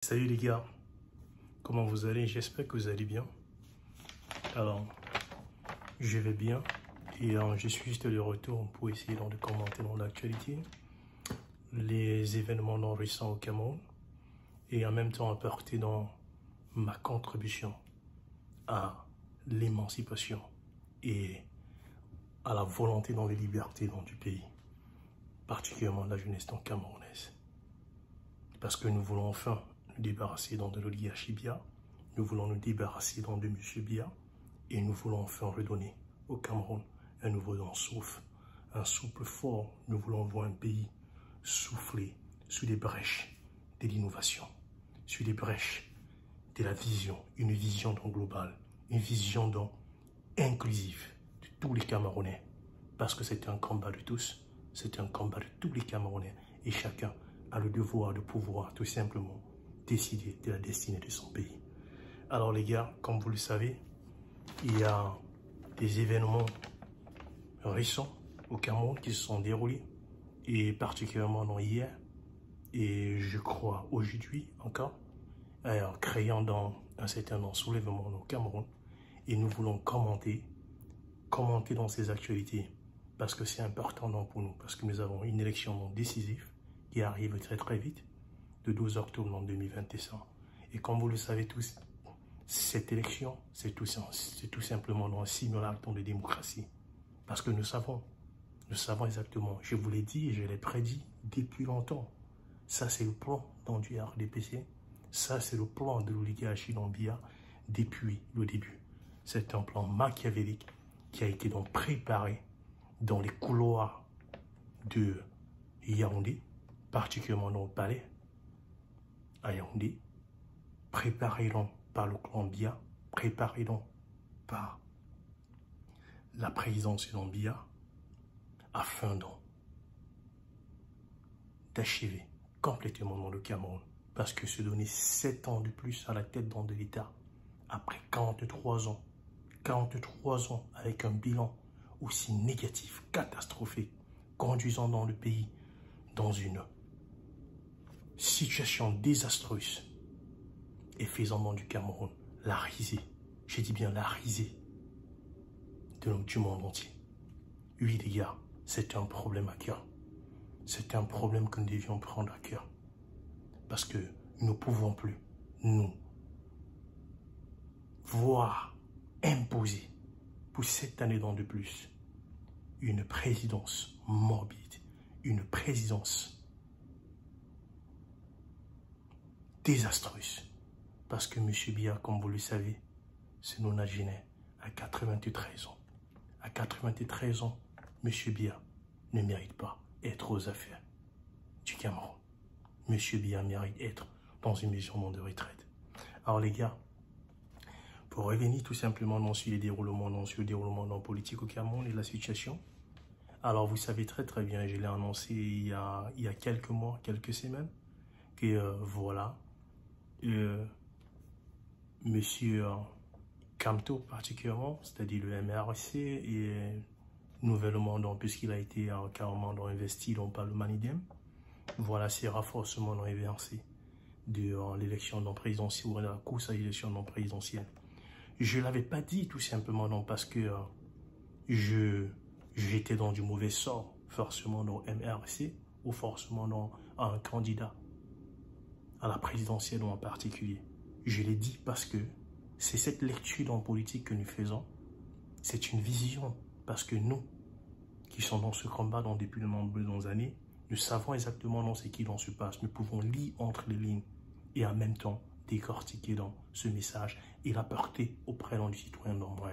Salut les gars, comment vous allez? J'espère que vous allez bien. Alors, je vais bien et je suis juste de retour pour essayer de commenter dans l'actualité les événements récents au Cameroun et en même temps apporter dans ma contribution à l'émancipation et à la volonté dans les libertés dans du pays, particulièrement la jeunesse camerounaise. Parce que nous voulons enfin nous débarrasser de l'oligarchie Biya, nous voulons nous débarrasser de M. Biya et nous voulons enfin redonner au Cameroun un nouveau souffle, un souffle fort. Nous voulons voir un pays souffler sur les brèches de l'innovation, sur les brèches de la vision, une vision globale, une vision inclusive de tous les Camerounais. Parce que c'est un combat de tous, c'est un combat de tous les Camerounais et chacun a le devoir de pouvoir tout simplement décider de la destinée de son pays. Alors les gars, comme vous le savez, il y a des événements récents au Cameroun qui se sont déroulés, et particulièrement hier, et je crois aujourd'hui encore, créant un certain soulèvement au Cameroun, et nous voulons commenter dans ces actualités, parce que c'est important pour nous, parce que nous avons une élection décisive qui arrive très très vite, le 12 octobre 2021. Et comme vous le savez tous, cette élection, c'est tout simplement un simulacre de démocratie. Parce que nous savons exactement, je vous l'ai dit et je l'ai prédit depuis longtemps. Ça, c'est le plan du RDPC. Ça, c'est le plan de l'oligarchie Biya depuis le début. C'est un plan machiavélique qui a été préparé dans les couloirs de Yaoundé, particulièrement dans le palais à Yaoundé, préparé par le clan Biya, préparé par la présidence Biya, afin d'achever complètement le Cameroun, parce que se donner 7 ans de plus à la tête de l'État, après 43 ans avec un bilan aussi négatif, catastrophique, conduisant dans le pays dans une situation désastreuse et faisant du Cameroun la risée, je dis bien la risée du monde entier. Oui les gars, c'est un problème à cœur. C'est un problème que nous devions prendre à cœur. Parce que nous ne pouvons plus nous voir imposer pour cette année de plus une présidence morbide, une présidence désastreuse. Parce que M. Biya, comme vous le savez, c'est nonagénaire à 93 ans. À 93 ans, M. Biya ne mérite pas être aux affaires du Cameroun. M. Biya mérite être dans une maison de retraite. Alors les gars, pour revenir tout simplement sur le déroulement politique au Cameroun et la situation, alors vous savez très très bien, je l'ai annoncé il y a quelques mois, quelques semaines, que voilà, Monsieur Kamto particulièrement, c'est-à-dire le MRC, et nouvellement, puisqu'il a été carrément investi par le Manidem, voilà, c'est renforcement inversé de l'élection présidentielle, ou de la course à l'élection présidentielle. Je ne l'avais pas dit tout simplement parce que j'étais dans du mauvais sort, forcément dans MRC, ou forcément dans un candidat à la présidentielle en particulier. Je l'ai dit parce que c'est cette lecture en politique que nous faisons. C'est une vision parce que nous, qui sommes dans ce combat depuis de nombreuses années, nous savons exactement ce qui se passe. Nous pouvons lire entre les lignes et en même temps décortiquer ce message et l'apporter auprès du citoyen nombreux.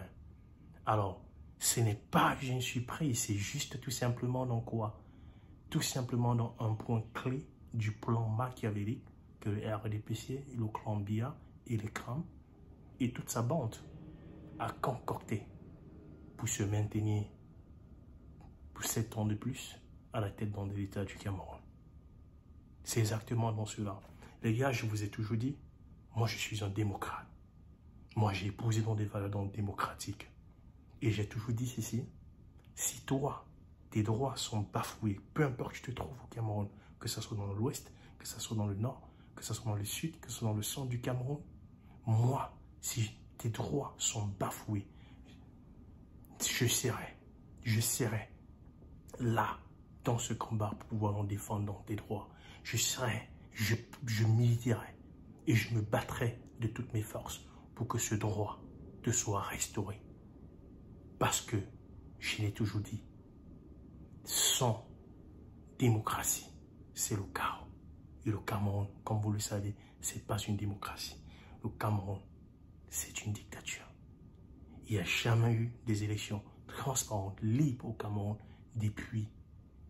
Alors, ce n'est pas je ne suis pris, c'est juste tout simplement dans quoi? Tout simplement dans un point clé du plan machiavélique que le RDPC, le clan Biya et le CRAM et toute sa bande a concocté pour se maintenir pour 7 ans de plus à la tête de l'État du Cameroun. C'est exactement dans cela. Les gars, je vous ai toujours dit, moi je suis un démocrate. Moi j'ai épousé dans des valeurs démocratiques. Et j'ai toujours dit ceci, si toi, tes droits sont bafoués, peu importe où tu te trouves au Cameroun, que ce soit dans l'ouest, que ce soit dans le nord, que ce soit dans le sud, que ce soit dans le centre du Cameroun, moi, si tes droits sont bafoués, je serai là, dans ce combat, pour pouvoir en défendre tes droits. Je militerai et je me battrai de toutes mes forces pour que ce droit te soit restauré. Parce que, je l'ai toujours dit, sans démocratie, c'est le chaos. Et le Cameroun, comme vous le savez, ce n'est pas une démocratie. Le Cameroun, c'est une dictature. Il n'y a jamais eu des élections transparentes, libres au Cameroun depuis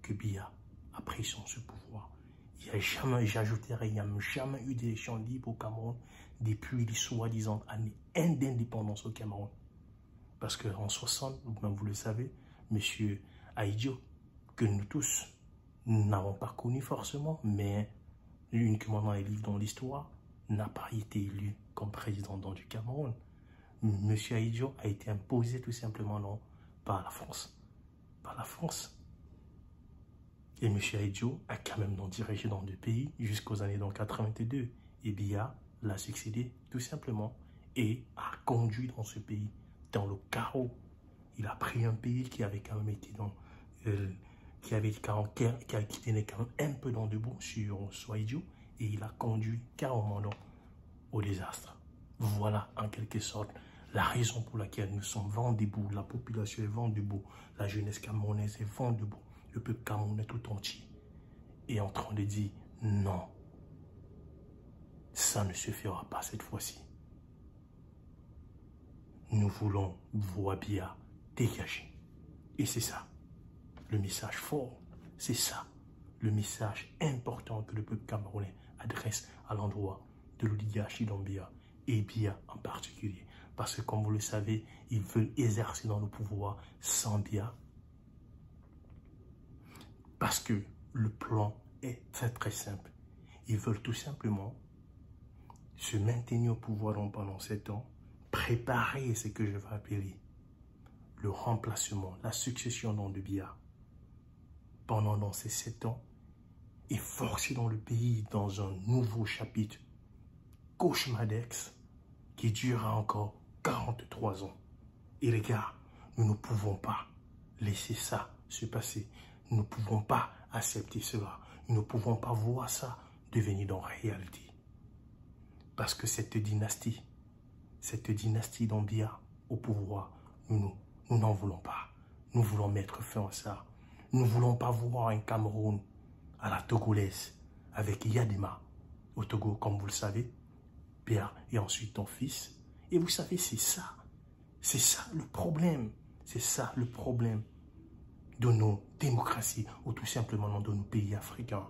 que Biya a pris ce pouvoir. Il n'y a jamais, j'ajouterai, il n'y a jamais eu d'élections libres au Cameroun depuis les soi-disant années d'indépendance au Cameroun. Parce qu'en 60, même vous le savez, M. Ahidjo, que nous tous n'avons pas connu forcément, mais uniquement dans les livres, dans l'histoire, n'a pas été élu comme président du Cameroun. M. Ahidjo a été imposé tout simplement non, par la France. Par la France. Et M. Ahidjo a quand même dirigé dans 2 pays jusqu'aux années 82. Et Biya l'a succédé tout simplement et a conduit dans ce pays dans le chaos. Il a pris un pays qui avait quand même été dans... qui tenait quand même un peu dans le bon sur Ahidjo et il a conduit carrément au désastre. Voilà en quelque sorte la raison pour laquelle nous sommes vent debout, la population est vent debout, la jeunesse camerounaise est vent debout, le peuple camerounais tout entier est en train de dire non, ça ne se fera pas cette fois-ci. Nous voulons voir Biya dégager. Et c'est ça, le message fort, c'est ça, le message important que le peuple camerounais adresse à l'endroit de l'oligarchie dans Biya, et Biya en particulier. Parce que comme vous le savez, ils veulent exercer dans le pouvoir sans Biya. Parce que le plan est très simple. Ils veulent tout simplement se maintenir au pouvoir pendant 7 ans, préparer ce que je vais appeler le remplacement, la succession de Biya pendant ces 7 ans et forcer dans le pays dans un nouveau chapitre cauchemardesque qui durera encore 43 ans. Et les gars, nous ne pouvons pas laisser ça se passer. Nous ne pouvons pas accepter cela. Nous ne pouvons pas voir ça devenir dans la réalité. Parce que cette dynastie d'Biya au pouvoir, nous n'en voulons pas. Nous voulons mettre fin à ça. Nous ne voulons pas voir un Cameroun à la togolaise avec Yadema au Togo, comme vous le savez, père et ensuite ton fils. Et vous savez, c'est ça le problème. C'est ça le problème de nos démocraties ou tout simplement de nos pays africains.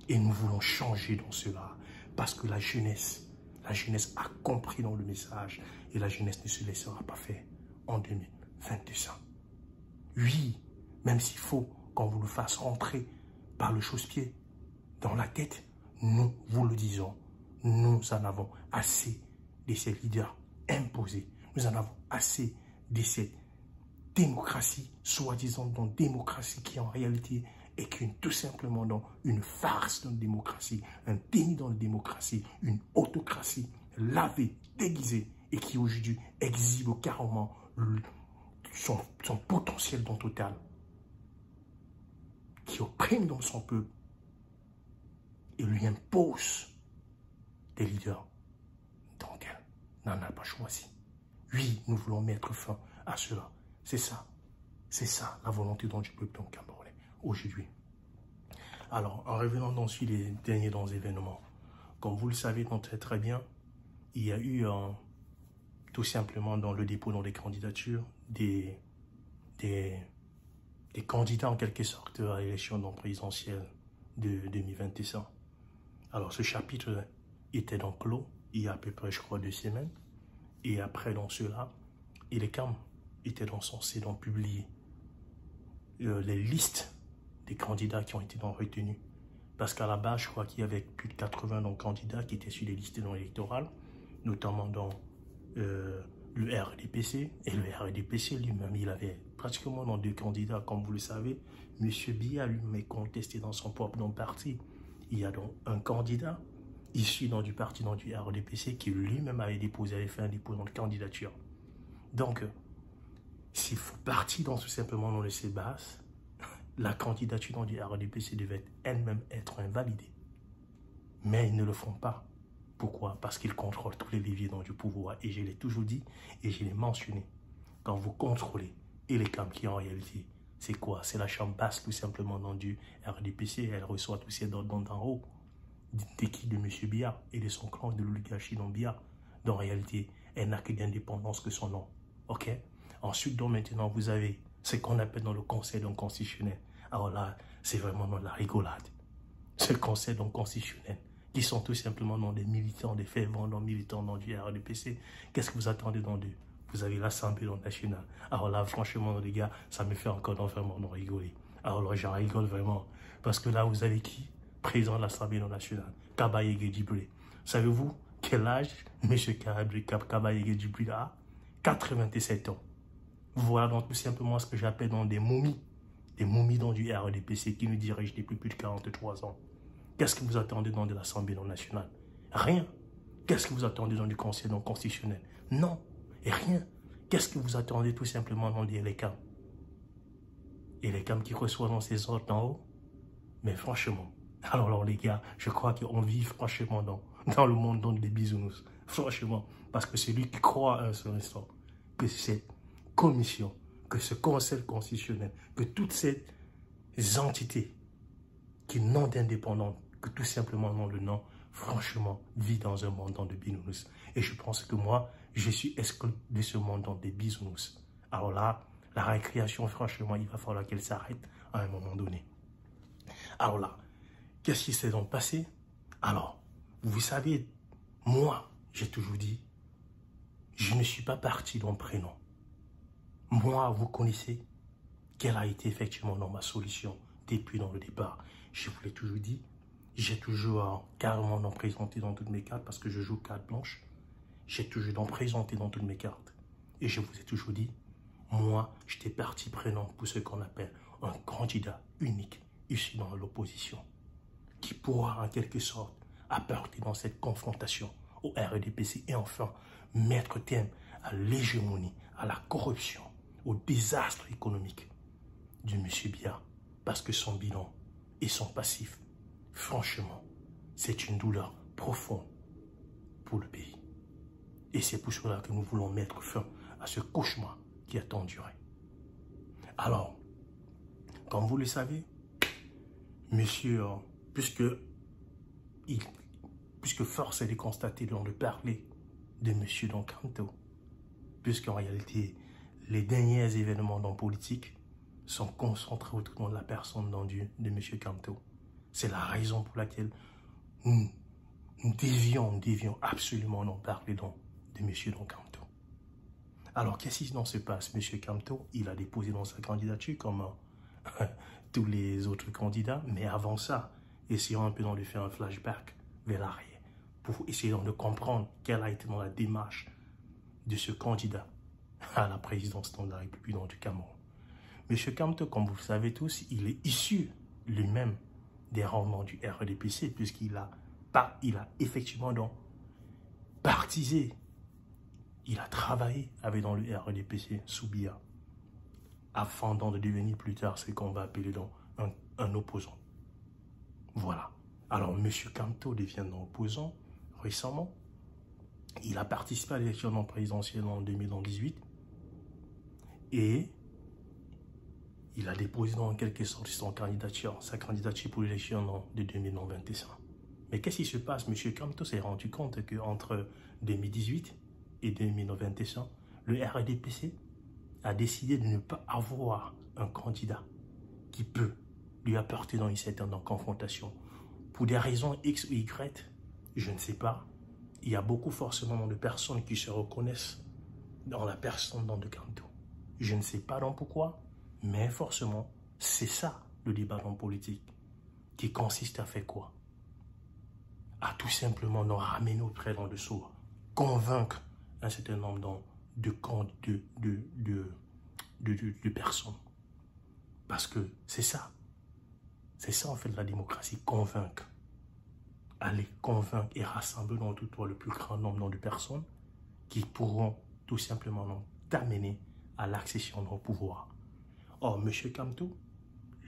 Et nous voulons changer dans cela parce que la jeunesse a compris dans le message et la jeunesse ne se laissera pas faire en 2025. Oui, même s'il faut qu'on vous le fasse rentrer par le chausse-pied dans la tête, nous vous le disons, nous en avons assez de ces leaders imposés. Nous en avons assez de cette démocratie, soi-disant dans démocratie qui en réalité est tout simplement dans une farce dans la démocratie, un déni dans la démocratie, une autocratie lavée, déguisée et qui aujourd'hui exhibe carrément son potentiel dans total, qui opprime dans son peuple et lui impose des leaders dont elle n'en a pas choisi. Oui, nous voulons mettre fin à cela. C'est ça la volonté du peuple camerounais aujourd'hui. Alors, en revenant dans les derniers événements, comme vous le savez très bien, il y a eu tout simplement dans le dépôt des candidatures des candidats en quelque sorte à l'élection présidentielle de 2025. Alors, ce chapitre était donc clos il y a à peu près, je crois, 2 semaines. Et après, dans cela, il est quand était donc censé publier les listes des candidats qui ont été retenus. Parce qu'à la base, je crois qu'il y avait plus de 80 candidats qui étaient sur les listes électorales, notamment dans le RDPC. Et le RDPC lui-même, il avait pratiquement 2 candidats, comme vous le savez. M. Biya lui-même est contesté dans son propre parti. il y a donc un candidat issu du parti du RDPC qui lui-même avait fait un dépôt de candidature. Donc, s'il faut partir tout simplement dans le CBAS, la candidature du RDPC devait elle-même être invalidée. Mais ils ne le font pas. Pourquoi? Parce qu'ils contrôlent tous les leviers du pouvoir. Et je l'ai toujours dit et je l'ai mentionné. Quand vous contrôlez et les camps qui en réalité, c'est quoi? C'est la chambre basse tout simplement du RDPC. Elle reçoit tous ces ordres d'en haut. D'équipe de M. Biya et de son clan de l'oligarchie dans Biya. Donc en réalité, elle n'a que d'indépendance que son nom. Ok? Ensuite, donc maintenant, vous avez ce qu'on appelle dans le conseil constitutionnel. Alors là, c'est vraiment dans la rigolade. Ce conseil constitutionnel, qui sont tout simplement des militants, des fervents militants du RDPC. Qu'est-ce que vous attendez d'eux? Vous avez l'Assemblée nationale. Alors là, franchement, les gars, ça me fait encore vraiment rigoler. Alors là, j'en rigole vraiment. Parce que là, vous avez qui? Président de l'Assemblée nationale, Kaba Yegué Djibril. Savez-vous quel âge M. Kaba Yegué Djibril a? 87 ans. Voilà donc tout simplement ce que j'appelle des momies. Des momies du RDPC qui nous dirigent depuis plus de 43 ans. Qu'est-ce que vous attendez de l'Assemblée nationale? Rien. Qu'est-ce que vous attendez du Conseil constitutionnel? Non. Et rien. Qu'est-ce que vous attendez tout simplement des LECAM? Et les CAM qui reçoivent ces ordres en haut? Mais franchement, alors les gars, je crois qu'on vit franchement dans le monde des bisounours. Franchement, parce que celui qui croit un seul instant que cette commission, que ce conseil constitutionnel, que toutes ces entités qui n'ont d'indépendance, que tout simplement non le nom, franchement, vit dans un monde de bisounours. Et je pense que moi, je suis exclu de ce monde des bisounours. Alors là, la récréation, franchement, il va falloir qu'elle s'arrête à un moment donné. Alors là, qu'est-ce qui s'est donc passé? Alors, vous savez, moi, j'ai toujours dit, je ne suis pas parti d'un prénom. Moi, vous connaissez quelle a été effectivement ma solution depuis le départ. Je vous l'ai toujours dit, j'ai toujours carrément présenté dans toutes mes cartes parce que je joue carte blanche. J'ai toujours présenté dans toutes mes cartes. Et je vous ai toujours dit, moi, j'étais parti prenant pour ce qu'on appelle un candidat unique issu dans l'opposition qui pourra en quelque sorte apporter dans cette confrontation au RDPC et enfin mettre terme à l'hégémonie, à la corruption, au désastre économique du M. Biya parce que son bilan et son passif, franchement, c'est une douleur profonde pour le pays. Et c'est pour cela que nous voulons mettre fin à ce cauchemar qui a tant duré. Alors, comme vous le savez, monsieur, puisque force est de constater, de parler de monsieur Kamto, puisqu'en réalité, les derniers événements politiques sont concentrés autour de la personne de monsieur Kamto. C'est la raison pour laquelle nous dévions absolument d'en parler de monsieur Kamto. Alors, qu'est-ce qui se passe? Monsieur Kamto, il a déposé dans sa candidature comme tous les autres candidats, mais avant ça, essayons un peu de faire un flashback vers l'arrière pour essayer de comprendre quelle a été la démarche de ce candidat à la présidence de la République du Cameroun. Monsieur Kamto, comme vous le savez tous, il est issu lui-même des rangs du RDPC puisqu'il a effectivement partisé. Il a travaillé avec dans le RDPC sous Biya, afin de devenir plus tard ce qu'on va appeler un opposant. Voilà. Alors, M. Kamto devient un opposant récemment. Il a participé à l'élection présidentielle en 2018 et il a déposé en quelque sorte sa candidature pour l'élection de 2021. Mais qu'est-ce qui se passe? M. Kamto s'est rendu compte qu'entre 2018 et 2021, le RDPC a décidé de ne pas avoir un candidat qui peut lui apporter dans une certaine confrontation. Pour des raisons X ou Y, je ne sais pas. Il y a beaucoup forcément de personnes qui se reconnaissent dans la personne de Kamto. Je ne sais pas pourquoi, mais forcément, c'est ça le débat politique qui consiste à faire quoi? À tout simplement nous ramener auprès de soi, convaincre un certain nombre de personnes. Parce que c'est ça. C'est ça en fait la démocratie, convaincre. aller convaincre et rassembler dans tout toi le plus grand nombre de personnes qui pourront tout simplement t'amener à l'accession au pouvoir. Or, M. Kamto,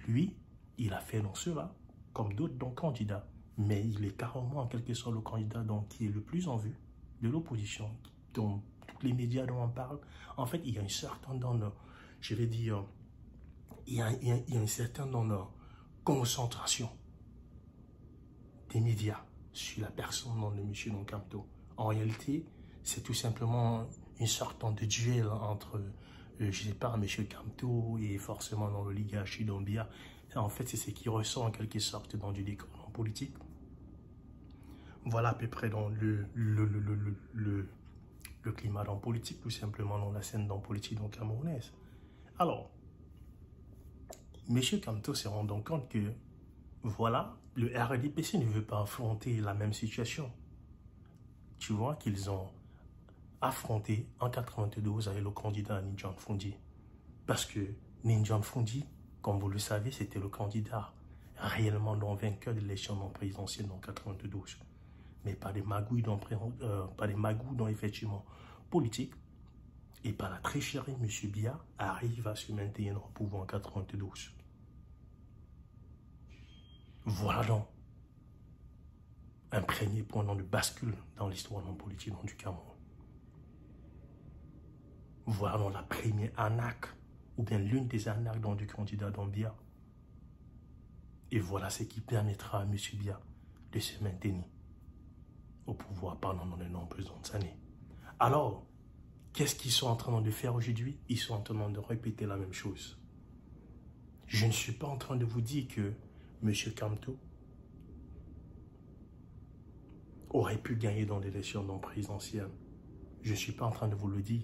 lui, il a fait dans cela, comme d'autres candidats, mais il est carrément en quelque sorte le candidat qui est le plus en vue de l'opposition, dont tous les médias dont on parle. En fait, il y a une certaine je vais dire, il y a une certaine concentration des médias sur la personne de M. Kamto. En réalité, c'est tout simplement une sorte de duel entre, je ne sais pas, M. Kamto et forcément dans l'oligarchie d'Ombia. En fait, c'est ce qui ressort en quelque sorte dans du décor politique. Voilà à peu près dans le climat dans politique, tout simplement dans la scène dans politique camerounaise. Alors, M. Kamto se rend donc compte que, voilà, le RDPC ne veut pas affronter la même situation. Tu vois qu'ils ont affronté en 92 avec le candidat Ninjan Fundi. Parce que Ninjan Fundi, comme vous le savez, c'était le candidat réellement vainqueur de l'élection présidentielle en 92. Mais par des magouilles effectivement politiques et par la tricherie, M. Biya arrive à se maintenir au pouvoir en 92. Voilà donc un premier point de bascule dans l'histoire non politique du Cameroun. Voilà donc la première arnaque, ou bien l'une des arnaques du candidat Biya. Et voilà ce qui permettra à M. Biya de se maintenir au pouvoir pendant de nombreuses années. Alors, qu'est-ce qu'ils sont en train de faire aujourd'hui? Ils sont en train de répéter la même chose. Je ne suis pas en train de vous dire que M. Kamto aurait pu gagner dans l'élection non présidentielle. Je ne suis pas en train de vous le dire,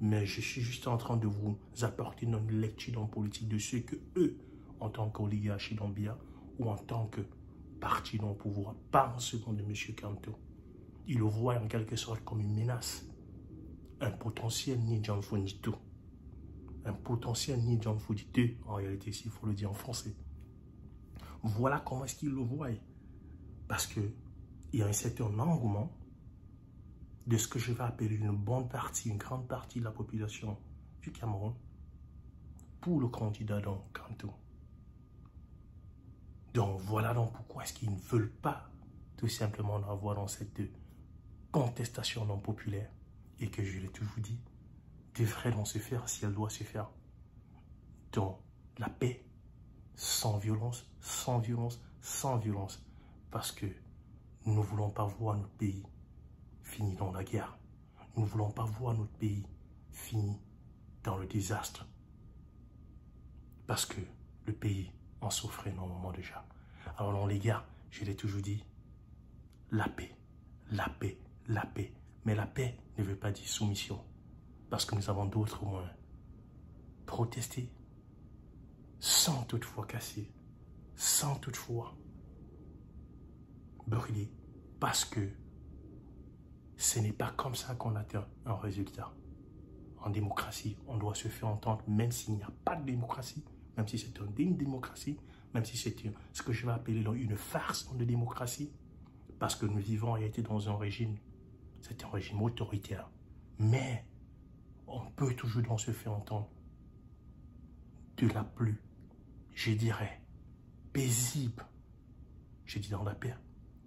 mais je suis juste en train de vous apporter une lecture politique de ce que eux, en tant qu'oligarchie d'Ombia, ou en tant que parti dans le pouvoir, pensent de M. Kamto. Ils le voient en quelque sorte comme une menace. Un potentiel Ninjan Fundi 2. Un potentiel Ninjan Fundi 2, en réalité, s'il faut le dire en français. Voilà comment est-ce qu'ils le voient. Parce qu'il y a un certain engouement de ce que je vais appeler une bonne partie, une grande partie de la population du Cameroun pour le candidat Kamto. Donc voilà donc pourquoi est-ce qu'ils ne veulent pas tout simplement avoir dans cette contestation non populaire et que je l'ai toujours dit, devrait donc se faire si elle doit se faire dans la paix, sans violence, sans violence, sans violence, parce que nous ne voulons pas voir notre pays fini dans la guerre. Nous ne voulons pas voir notre pays fini dans le désastre, parce que le pays en souffrait énormément déjà. Alors non les gars, je l'ai toujours dit, la paix, la paix, la paix. Mais la paix ne veut pas dire soumission, parce que nous avons d'autres moyens. Protester sans toutefois casser, sans toutefois brûler, parce que ce n'est pas comme ça qu'on atteint un résultat. En démocratie, on doit se faire entendre, même s'il n'y a pas de démocratie, même si c'est une démocratie, même si c'est ce que je vais appeler une farce de démocratie, parce que nous vivons en réalité dans un régime, c'est un régime autoritaire. Mais on peut toujours se faire entendre de la plus, je dirais, paisible, je dis dans la paix,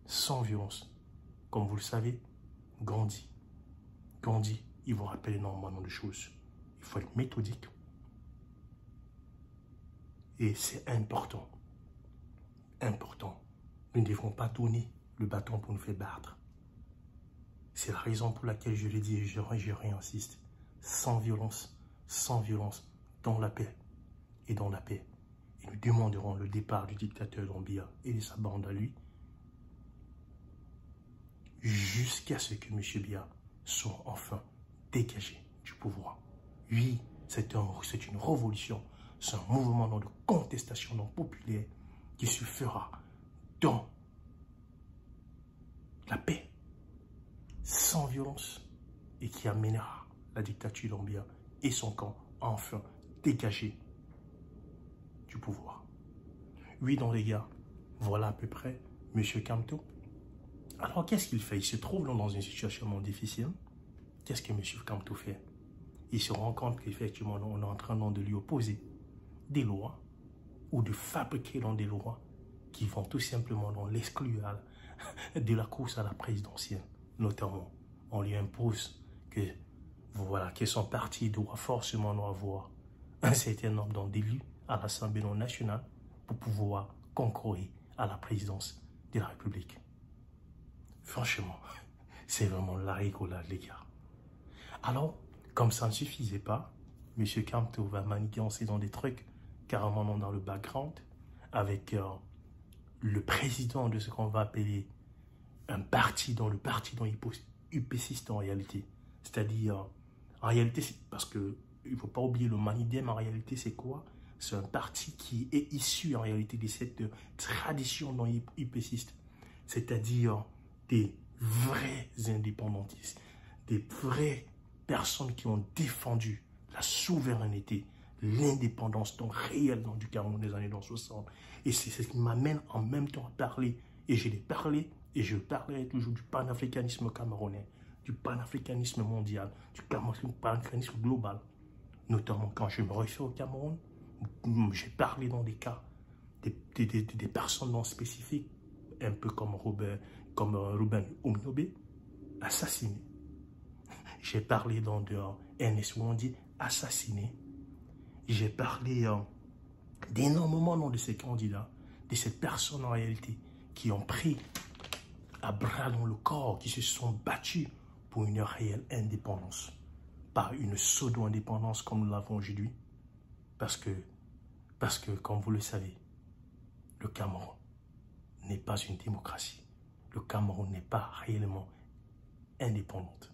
sans violence. Comme vous le savez, Gandhi, il vous rappelle énormément de choses. Il faut être méthodique. Et c'est important. Important. Nous ne devons pas donner le bâton pour nous faire battre. C'est la raison pour laquelle je le dis et je réinsiste. Sans violence, dans la paix et dans la paix. Et nous demanderons le départ du dictateur Doumbia et de sa bande à lui, jusqu'à ce que M. Biya soit enfin dégagé du pouvoir. Oui, c'est une révolution, c'est un mouvement de contestation populaire qui se fera dans la paix, sans violence, et qui amènera la dictature Doumbia et son camp enfin dégagé du pouvoir. Oui, donc les gars, voilà à peu près M. Kamto. Alors, qu'est-ce qu'il fait? Il se trouve dans une situation difficile. Qu'est-ce que M. Kamto fait? Il se rend compte qu'effectivement, on est en train de lui opposer des lois ou de fabriquer des lois qui vont tout simplement l'exclure de la course à la présidentielle. Notamment, on lui impose que, voilà, que son parti doit forcément avoir un certain nombre d'élus à l'Assemblée nationale pour pouvoir concourir à la présidence de la République. Franchement, c'est vraiment la rigolade, les gars. Alors, comme ça ne suffisait pas, M. Kamto va manigancer dans des trucs carrément dans le background avec le président de ce qu'on va appeler un parti dont le parti dont il persiste en réalité. C'est-à-dire, en réalité, parce que il ne faut pas oublier le Manidem, en réalité, c'est quoi? C'est un parti qui est issu en réalité de cette tradition dont il persiste. C'est-à-dire des vrais indépendantistes, des vraies personnes qui ont défendu la souveraineté, l'indépendance réelle du Cameroun des années 60. Et c'est ce qui m'amène en même temps à parler. Et je l'ai parlé, et je parlerai toujours du panafricanisme camerounais, du panafricanisme mondial, du panafricanisme global. Notamment quand je me réfère au Cameroun, j'ai parlé dans des cas, des personnes spécifiques, un peu comme Ruben Ominobe, assassiné. J'ai parlé de Ernest Wandi, assassiné. J'ai parlé d'énormément de ces candidats, de ces personnes en réalité, qui ont pris à bras dans le corps, qui se sont battus pour une réelle indépendance. Pas une pseudo-indépendance comme nous l'avons aujourd'hui. Parce que, comme vous le savez, le Cameroun n'est pas une démocratie. Le Cameroun n'est pas réellement indépendante.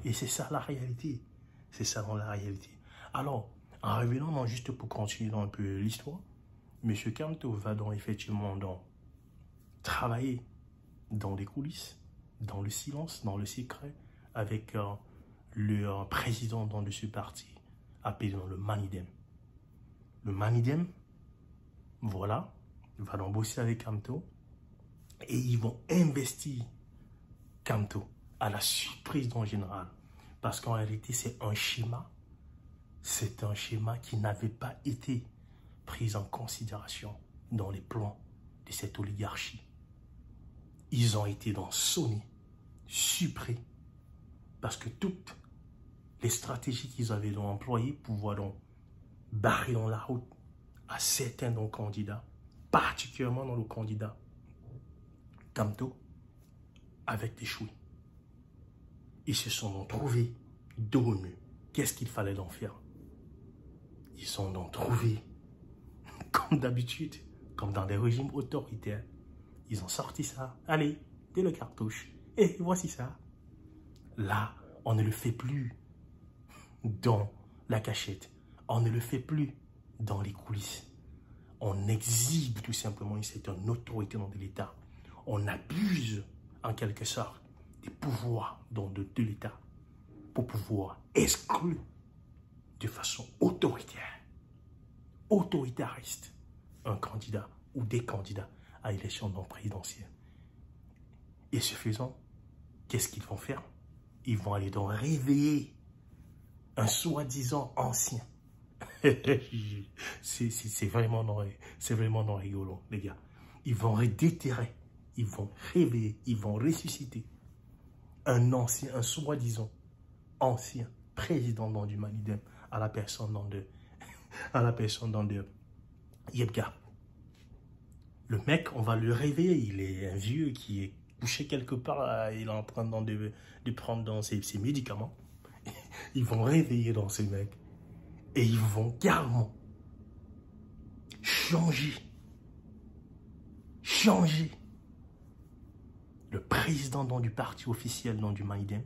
Et c'est ça la réalité. C'est ça dans la réalité. Alors, en revenant, juste pour continuer un peu l'histoire, M. Kamto va donc effectivement travailler dans les coulisses, dans le silence, dans le secret, avec le président de ce parti, appelé le Manidem. Le Manidem, voilà, va donc bosser avec Kamto et ils vont investir Kamto à la surprise en général. Parce qu'en réalité, c'est un schéma qui n'avait pas été pris en considération dans les plans de cette oligarchie. Ils ont été sonnés, surpris, parce que toutes les stratégies qu'ils avaient employées pour pouvoir barrer dans la route à certains candidats, particulièrement dans le candidat Kamto, avec échoué. Ils se sont trouvés dos au mur. Qu'est-ce qu'il fallait faire? Ils sont trouvés, comme d'habitude, comme dans des régimes autoritaires. Ils ont sorti ça. Allez, dès le cartouche. Et voici ça. Là, on ne le fait plus dans la cachette. On ne le fait plus dans les coulisses. On exhibe tout simplement une certaine autorité dans l'État. On abuse, en quelque sorte, des pouvoirs de l'État pour pouvoir exclure de façon autoritariste, un candidat ou des candidats à l'élection présidentielle. Et ce faisant, qu'est-ce qu'ils vont faire? Ils vont aller réveiller un soi-disant ancien. c'est vraiment rigolo, les gars. Ils vont déterrer, ils vont réveiller, ils vont ressusciter un soi-disant ancien président du Manidem à la personne de Yebga. Le mec, on va le réveiller, il est un vieux qui est couché quelque part, il est en train de prendre ses médicaments. Ils vont réveiller ces mecs et ils vont carrément changer le président du parti officiel du Manidem,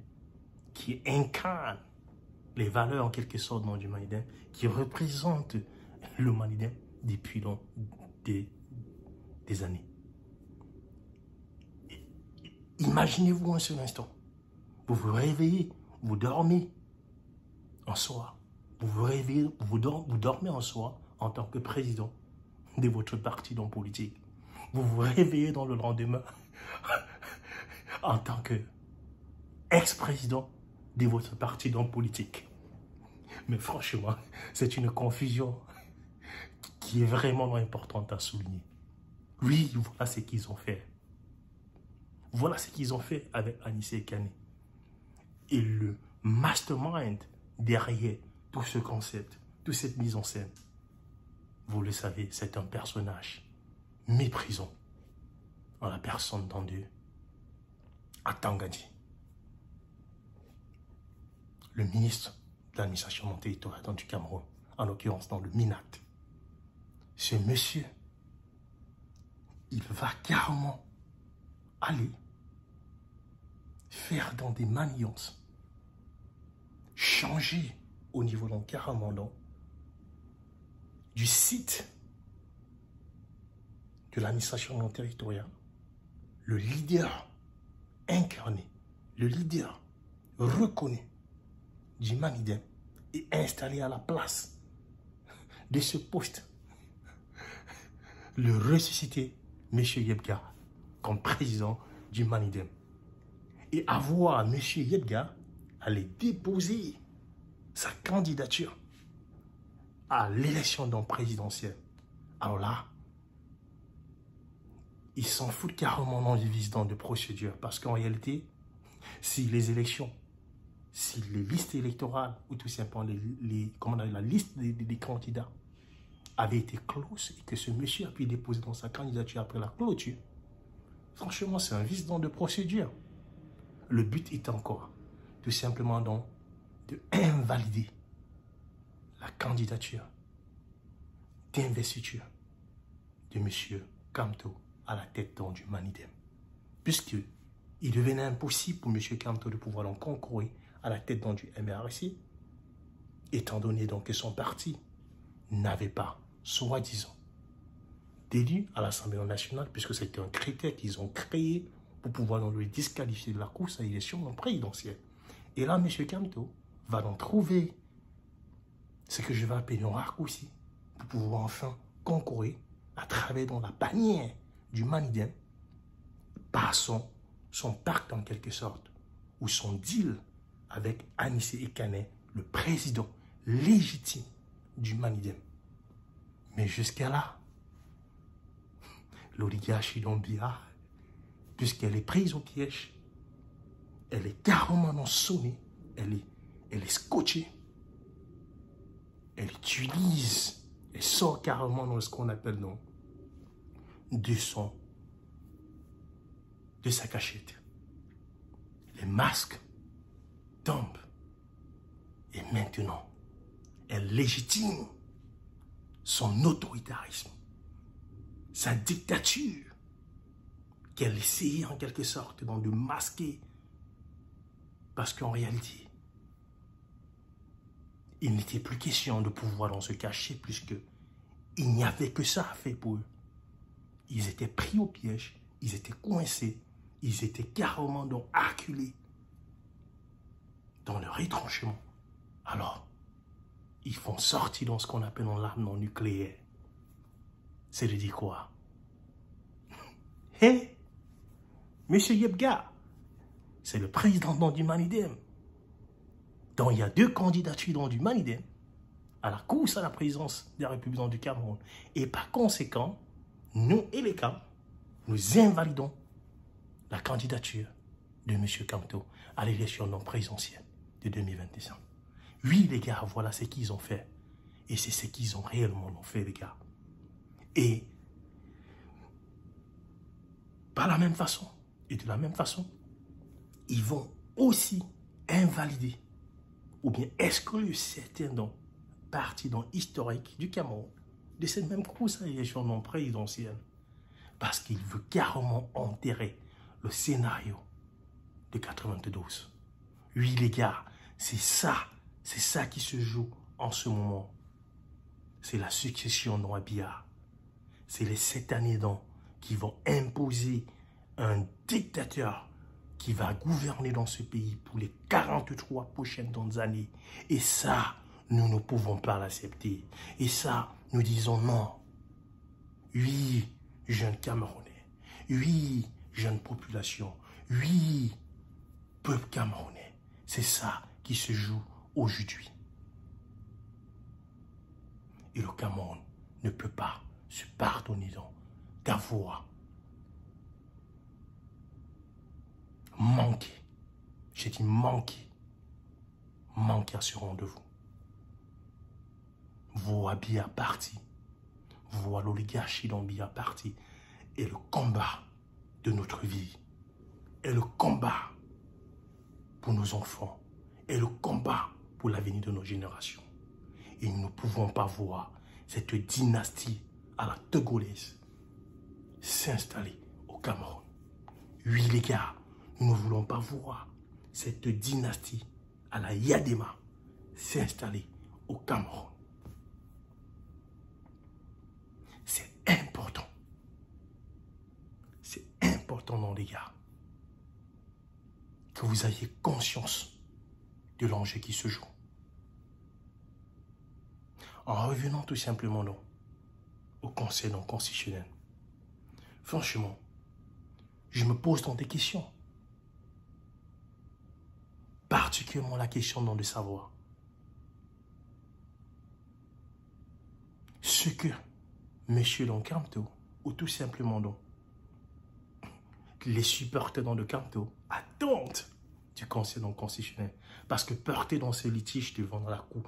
qui incarne les valeurs en quelque sorte du Manidem, qui représente le Manidem depuis des années. Imaginez-vous un seul instant. Vous vous réveillez, vous dormez en soi. Vous vous réveillez, vous dormez en soi en tant que président de votre parti politique. Vous vous réveillez dans le lendemain en tant que ex-président de votre parti dans politique. Mais franchement, c'est une confusion qui est vraiment importante à souligner. Oui, voilà ce qu'ils ont fait. Voilà ce qu'ils ont fait avec Anissé Kane. Et le mastermind derrière tout ce concept, toute cette mise en scène, vous le savez, c'est un personnage méprisant en la personne d'André Atangadi, le ministre de l'administration non territoriale du Cameroun, en l'occurrence dans le MINAT. Ce monsieur, il va carrément aller faire dans des manigances, changer au niveau donc carrément donc, du site de l'administration non territoriale, le leader incarné, le leader reconnu du Manidem est installé à la place de ce poste, le ressuscité M. Yebga comme président du Manidem. Et avoir M. Yebga aller déposer sa candidature à l'élection d'un présidentiel. Alors là, ils s'en foutent carrément dans les visitants de procédure. Parce qu'en réalité, si les élections, si les listes électorales, ou tout simplement la liste des candidats avait été close et que ce monsieur a pu déposer dans sa candidature après la clôture, franchement, c'est un visitant de procédure. Le but est encore tout simplement donc de invalider la candidature d'investiture de M. Kamto à la tête donc du Manidem. Puisqu'il devenait impossible pour M. Kamto de pouvoir donc concourir à la tête donc du MRC, étant donné donc que son parti n'avait pas, soi-disant, d'élu à l'Assemblée nationale, puisque c'était un critère qu'ils ont créé pour pouvoir donc le disqualifier de la course à l'élection présidentielle. Et là, M. Kamto va donc trouver ce que je vais appeler un raccourci pour pouvoir enfin concourir à travers dans la bannière du Manidem par son pacte en quelque sorte, ou son deal avec Anissé Kane, le président légitime du Manidem. Mais jusqu'à là, l'oligarchie d'Ombia, puisqu'elle est prise au piège, elle est carrément sonnée, elle est scotchée, elle utilise, elle sort carrément dans ce qu'on appelle donc, de sa cachette. Les masques tombent et maintenant, elle légitime son autoritarisme, sa dictature, qu'elle essayait en quelque sorte donc, de masquer. Parce qu'en réalité, il n'était plus question de pouvoir dans se cacher puisque il n'y avait que ça à faire pour eux. Ils étaient pris au piège, ils étaient coincés, ils étaient carrément donc acculés dans leur retranchement. Alors, ils font sortir dans ce qu'on appelle l'arme non nucléaire. C'est de dire quoi? Hé, Monsieur Yebga, c'est le président du Manidem. Donc il y a 2 candidatures dans du Manidem à la course à la présidence des Républicains du Cameroun. Et par conséquent, nous et les CAM, nous invalidons la candidature de M. Kamto à l'élection non présidentielle de 2025. Oui, les gars, voilà ce qu'ils ont fait. Et c'est ce qu'ils ont réellement fait, les gars. Et par la même façon, et de la même façon, ils vont aussi invalider ou bien exclure certains partis historiques du Cameroun de cette même course à l'élection non présidentielle parce qu'il veut carrément enterrer le scénario de 92. Oui, les gars, c'est ça qui se joue en ce moment. C'est la succession d'Ouabia. C'est les 7 années qui vont imposer un dictateur qui va gouverner dans ce pays pour les 43 prochaines années. Et ça, nous ne pouvons pas l'accepter. Et ça, nous disons non. Oui, jeunes Camerounais. Oui, jeune population. Oui, peuple camerounais, c'est ça qui se joue aujourd'hui. Et le Cameroun ne peut pas se pardonner d'avoir manqué, j'ai dit manqué à ce rendez-vous. Voir Biya parti, voir l'oligarchie dont Biya parti, et le combat de notre vie, et le combat pour nos enfants, et le combat pour l'avenir de nos générations. Et nous ne pouvons pas voir cette dynastie à la togolaise s'installer au Cameroun. Oui les gars, nous ne voulons pas voir cette dynastie à la Yadema s'installer au Cameroun. C'est important. C'est important, non les gars, que vous ayez conscience de l'enjeu qui se joue. En revenant tout simplement au Conseil constitutionnel, franchement, je me pose dans des questions. Particulièrement la question de savoir ce que M. Camteau, ou tout simplement les supporters de Camteau attendent du Conseil constitutionnel. Parce que porter dans ce litige devant la Cour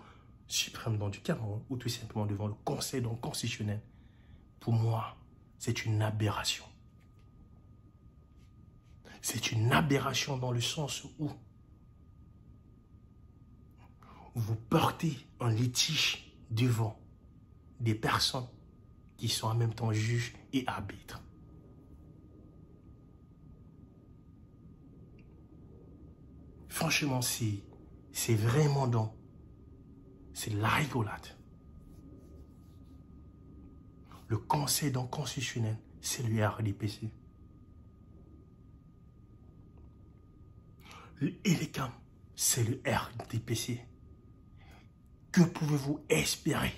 suprême du Cameroun, ou tout simplement devant le Conseil constitutionnel, pour moi, c'est une aberration. C'est une aberration dans le sens où vous portez un litige devant des personnes qui sont en même temps juges et arbitres. Franchement, c'est vraiment c'est la rigolade. Le Conseil constitutionnel, c'est le RDPC. L'ELECAM, c'est le RDPC. Que pouvez-vous espérer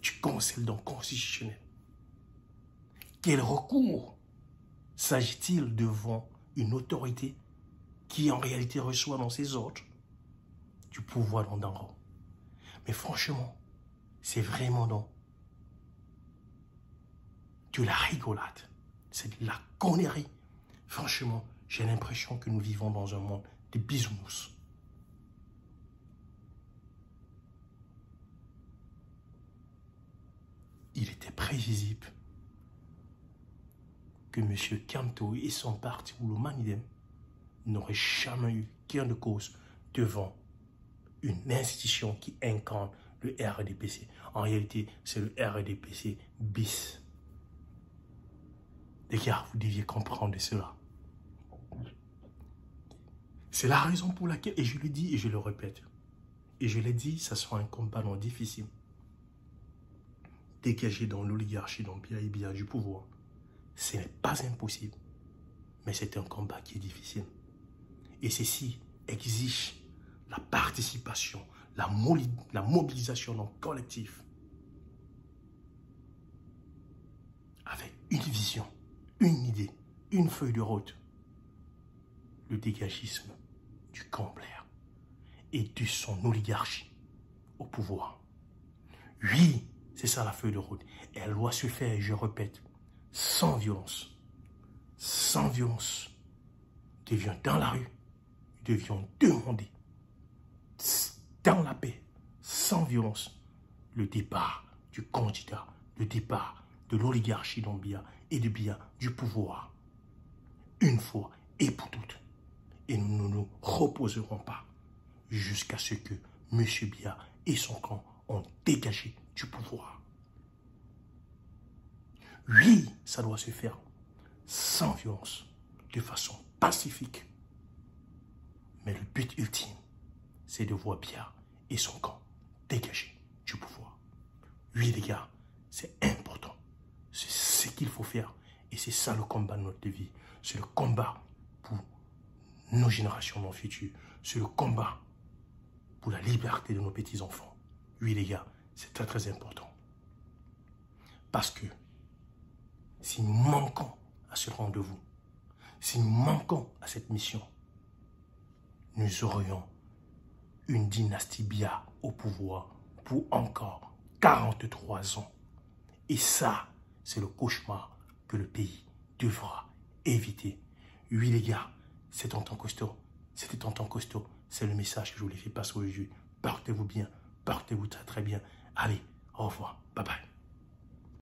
du Conseil constitutionnel? Quel recours s'agit-il devant une autorité qui en réalité reçoit dans ses ordres du pouvoir d'en haut? Mais franchement, c'est vraiment de la rigolade. C'est de la connerie. Franchement, j'ai l'impression que nous vivons dans un monde de bisounours. Il était prévisible que M. Camteau et son parti, ou le Manidem, n'auraient jamais eu gain de cause devant une institution qui incarne le RDPC. En réalité, c'est le RDPC bis. Les gars, vous deviez comprendre cela. C'est la raison pour laquelle, et je le dis et je le répète, et je l'ai dit, ça sera un combat non difficile. Dégager dans l'oligarchie, dans Biya du pouvoir, ce n'est pas impossible, mais c'est un combat qui est difficile. Et ceci exige la participation, la mobilisation dans le collectif, avec une vision, une idée, une feuille de route, le dégagisme du Camplaire et de son oligarchie au pouvoir. Oui, c'est ça la feuille de route. Et elle doit se faire, je répète, sans violence. Sans violence. Nous devions dans la rue, nous devions demander, dans la paix, sans violence, le départ du candidat, le départ de l'oligarchie d'Biya et de Biya du pouvoir. Une fois et pour toutes. Et nous ne nous reposerons pas jusqu'à ce que M. Biya et son camp ont dégagé du pouvoir. Oui, ça doit se faire sans violence, de façon pacifique. Mais le but ultime, c'est de voir Biya et son camp dégagés du pouvoir. Oui, les gars, c'est important. C'est ce qu'il faut faire. Et c'est ça le combat de notre vie. C'est le combat pour nos générations dans le futur. C'est le combat pour la liberté de nos petits-enfants. Oui, les gars, c'est très, très important. Parce que si nous manquons à ce rendez-vous, Si nous manquons à cette mission, nous aurions une dynastie Biya au pouvoir pour encore 43 ans. Et ça, c'est le cauchemar que le pays devra éviter. Oui les gars, c'est Tonton Costaud. C'était Tonton Costaud. C'est le message que je voulais faire passer aujourd'hui. Portez-vous bien, portez-vous très très bien. Allez, au revoir, bye bye.